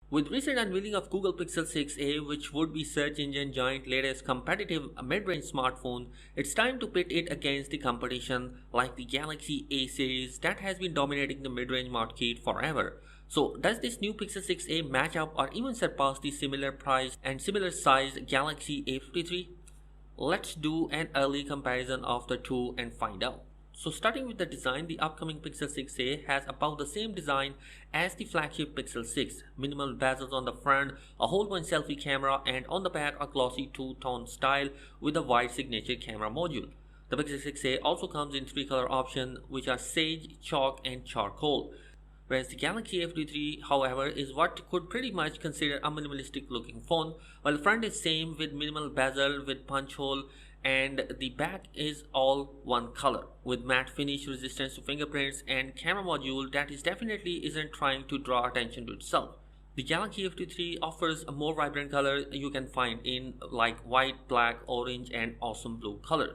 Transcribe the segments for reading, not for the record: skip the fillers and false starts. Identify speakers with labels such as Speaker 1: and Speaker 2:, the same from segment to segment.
Speaker 1: With recent unveiling of Google Pixel 6a, which would be search engine giant latest competitive mid-range smartphone, it's time to pit it against the competition like the Galaxy A series that has been dominating the mid-range market forever. So does this new Pixel 6a match up or even surpass the similar price and similar size Galaxy A53? Let's do an early comparison of the two and find out. So starting with the design, the upcoming Pixel 6a has about the same design as the flagship Pixel 6. Minimal bezels on the front, a whole bunch selfie camera, and on the back a glossy two-tone style with a wide signature camera module. The Pixel 6a also comes in three color options, which are Sage, Chalk, and Charcoal. Whereas the Galaxy A53, however, is what could pretty much consider a minimalistic looking phone, while the front is same with minimal bezel with punch hole, and the back is all one color with matte finish, resistance to fingerprints, and camera module that is definitely isn't trying to draw attention to itself. The Galaxy A53 offers a more vibrant color you can find in like white, black, orange, and awesome blue colors.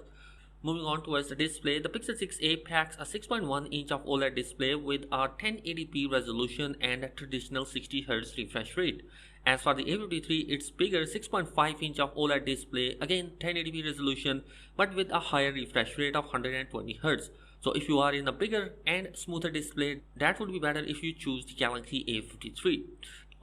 Speaker 1: Moving on towards the display, the Pixel 6a packs a 6.1-inch of OLED display with a 1080p resolution and a traditional 60Hz refresh rate. As for the A53, it's bigger 6.5-inch of OLED display, again 1080p resolution, but with a higher refresh rate of 120Hz. So if you are in a bigger and smoother display, that would be better if you choose the Galaxy A53.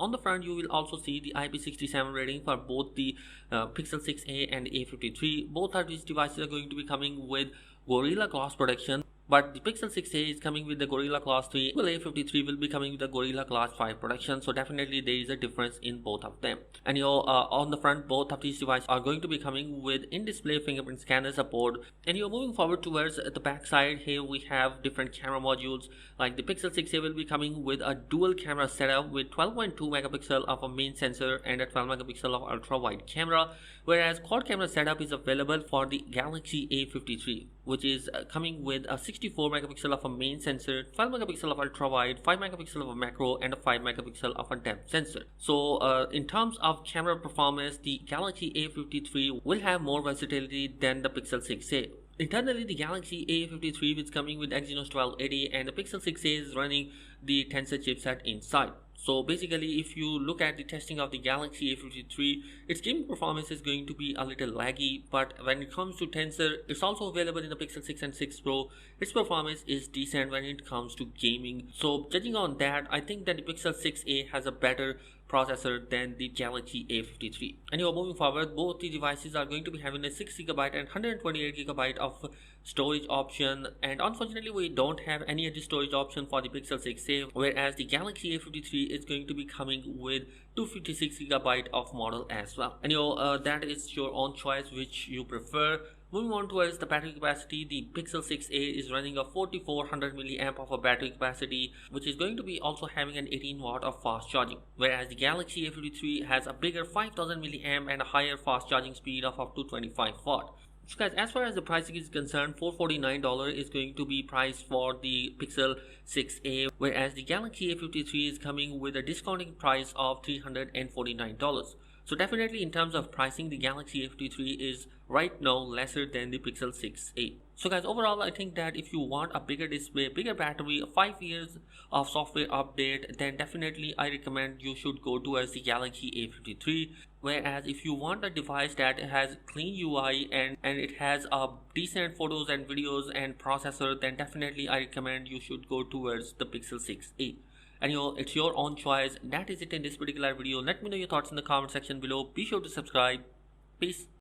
Speaker 1: On the front, you will also see the IP67 rating for both the Pixel 6a and A53. Both of these devices are going to be coming with Gorilla Glass protection, but the Pixel 6a is coming with the Gorilla Glass 3, while A53 will be coming with the Gorilla Glass 5 protection. So definitely there is a difference in both of them. And on the front, both of these devices are going to be coming with in-display fingerprint scanner support. And you're moving forward towards the back side. Here we have different camera modules. Like the Pixel 6a will be coming with a dual camera setup with 12.2 megapixel of a main sensor and a 12 megapixel of ultra wide camera, whereas quad camera setup is available for the Galaxy A53, which is coming with a 64 megapixel of a main sensor, 12 megapixel of ultra wide, 5 megapixel of a macro, and a 5 megapixel of a depth sensor. So in terms of camera performance, the Galaxy A53 will have more versatility than the Pixel 6a. Internally, the Galaxy A53 is coming with Exynos 1280 and the Pixel 6a is running the Tensor chipset inside. So basically, if you look at the testing of the Galaxy A53, its gaming performance is going to be a little laggy, but when it comes to Tensor, it's also available in the Pixel 6 and 6 Pro. Its performance is decent when it comes to gaming. So judging on that, I think that the Pixel 6a has a better processor than the Galaxy A53. And you're moving forward, both the devices are going to be having a 6GB and 128GB of storage option, and unfortunately we don't have any of the storage option for the Pixel 6a, whereas the Galaxy A53 is going to be coming with 256GB of model as well. And that is your own choice which you prefer. Moving on towards the battery capacity, the Pixel 6a is running a 4400 milliamp of a battery capacity, which is going to be also having an 18 watt of fast charging, whereas the Galaxy A53 has a bigger 5000 milliamp and a higher fast charging speed of up to 25 watt. So guys, as far as the pricing is concerned, $449 is going to be priced for the Pixel 6a, whereas the Galaxy A53 is coming with a discounting price of $349. So definitely in terms of pricing, the Galaxy A53 is right now lesser than the Pixel 6a. So guys, overall I think that if you want a bigger display, bigger battery, 5 years of software update, then definitely I recommend you should go towards the Galaxy A53. Whereas if you want a device that has clean UI and it has a decent photos and videos and processor, then definitely I recommend you should go towards the Pixel 6a. And it's your own choice. That is it in this particular video. Let me know your thoughts in the comment section below. Be sure to subscribe. Peace.